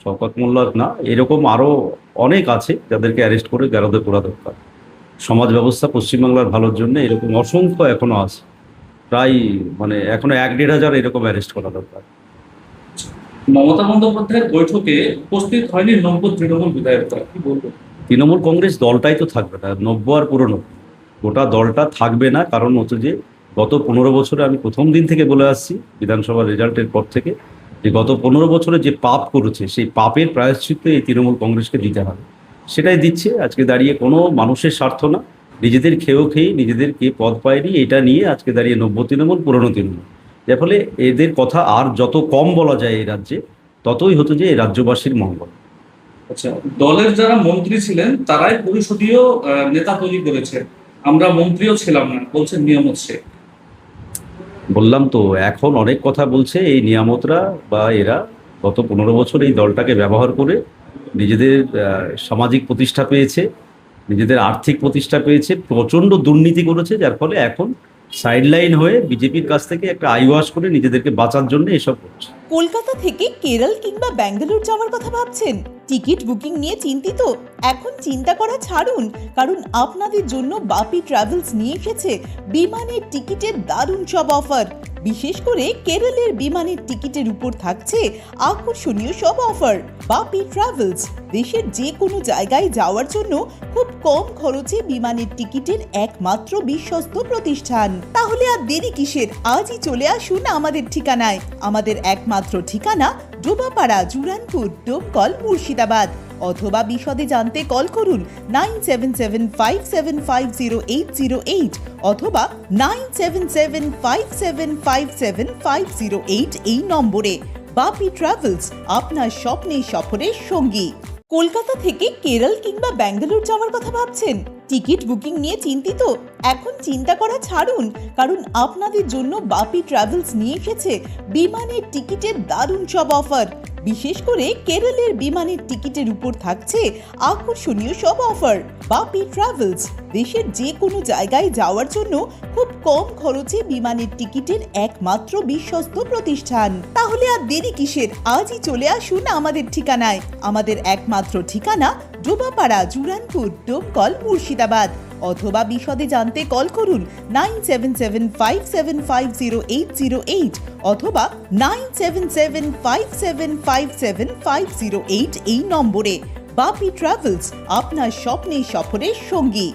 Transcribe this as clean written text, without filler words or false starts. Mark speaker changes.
Speaker 1: শওকত মোল্লার না, এরকম আরো অনেক আছে যাদেরকে অ্যারেস্ট করে গ্যারাদে করা দরকার। সমাজ ব্যবস্থা পশ্চিমবাংলার ভালোর জন্য এরকম অসংখ্য এখনো আছে, প্রায় মানে এখনো 1-1.5 হাজার এরকম অ্যারেস্ট করা দরকার।
Speaker 2: মমতা বন্দ্যোপাধ্যায়ের বৈঠকে উপস্থিত হয়নি নব্য তৃণমূল বিধায়করা, কি বলবো?
Speaker 1: তৃণমূল কংগ্রেস দলটাই তো থাকবে না, নব্য আর পুরনো গোটা দলটা থাকবে না। কারণ হচ্ছে যে গত 15 বছরে আমি প্রথম দিন থেকে বলে আসছি, বিধানসভার রেজাল্টের পর থেকে, যে গত 15 বছরে যে পাপ করেছে সেই পাপের প্রায়শ্চিত্ত এই তৃণমূল কংগ্রেসকে দিতে হবে। সেটাই দিচ্ছে আজকে দাঁড়িয়ে। কোনো মানুষের স্বার্থ না, নিজেদের খেয়ে নিজেদের কে পদ পায়নি এটা নিয়ে আজকে দাঁড়িয়ে নব্য তৃণমূল পুরনো তৃণমূল। যার ফলে এদের কথা আর যত কম বলা যায় এই রাজ্যে, ততই হতো যে এই রাজ্যবাসীর মঙ্গল।
Speaker 2: আচ্ছা, দলের যারা মন্ত্রী ছিলেন তারাই পরিষদীয় নেতা তৈরি করেছে, আমরা মন্ত্রীও ছিলাম না, বলছেন নিয়ামত শেখ।
Speaker 1: বললাম তো, এখন অনেক কথা বলছে এই নিয়ামতরা বা এরা। গত 15 বছর এই দলটাকে ব্যবহার করে নিজেদের সামাজিক প্রতিষ্ঠা পেয়েছে, নিজেদের আর্থিক প্রতিষ্ঠা পেয়েছে, প্রচণ্ড দুর্নীতি করেছে। যার ফলে এখন সাইডলাইন হয়ে বিজেপির কাছ থেকে একটা আইওয়াশ করে নিজেদেরকে বাঁচার জন্য এসব করছে।
Speaker 3: কলকাতা থেকে কেরল কিংবা ব্যাঙ্গালোর যাওয়ার কথা ভাবছেন? টিকিট বুকিং নিয়ে চিন্তিত? এখন চিন্তা করা ছাড়ুন, কারণ আপনাদের জন্য বাপি ট্রাভেলস নিয়ে এসেছে বিমানের টিকিটের দারুণ সব অফার। বিশেষ করে কেরলের বিমানের টিকিটের উপর থাকছে আকর্ষণীয় সব অফার। বাপি ট্রাভেলস দেশের যে কোনো জায়গায় যাওয়ার জন্য খুব কম খরচে বিমানের টিকিটের একমাত্র বিশ্বস্ত প্রতিষ্ঠান। তাহলে আর দেরি কিসের? আজই চলে আসুন আমাদের ঠিকানায়। আমাদের একমাত্র ঠিকানা ডোবাপাড়া, জুরানপুর, ডোমকল, মুর্শিদাবাদ। অথবা বিশদে জানতে কল করুন 9775750808 অথবা 9775757508 এই নম্বরে। বাপি ট্রাভেলস, আপনার স্বপ্নের সফরের সঙ্গী। কলকাতা থেকে কেরল কিংবা ব্যাঙ্গালোর যাওয়ার কথা ভাবছেন? টিকিট বুকিং নিয়ে চিন্তিত? এখন চিন্তা করা ছাড়ুন, কারণ আপনাদের জন্য বাপি ট্রাভেলস নিয়ে এসেছে বিমানের টিকিটের দারুণ সব অফার। বিশেষ করে কেরলের বিমানের টিকিটের উপর থাকছে আকর্ষণীয় সব অফার। বাপি ট্রাভেলস দেশের যে কোনো জায়গায় যাওয়ার জন্য খুব কম খরচে বিমানের টিকিটের একমাত্র বিশ্বস্ত প্রতিষ্ঠান। তাহলে আর দেরি কিসের? আজই চলে আসুন আমাদের ঠিকানায়। আমাদের একমাত্র ঠিকানা ডোবাপাড়া, জুরানপুর, ডোমকল, মুর্শিদাবাদ। অথবা বিশদে জানতে কল করুন 9775750808 অথবা 9775757508 এই নম্বরে। বাপি ট্রাভেলস, আপনার স্বপ্নের সফরের সঙ্গী।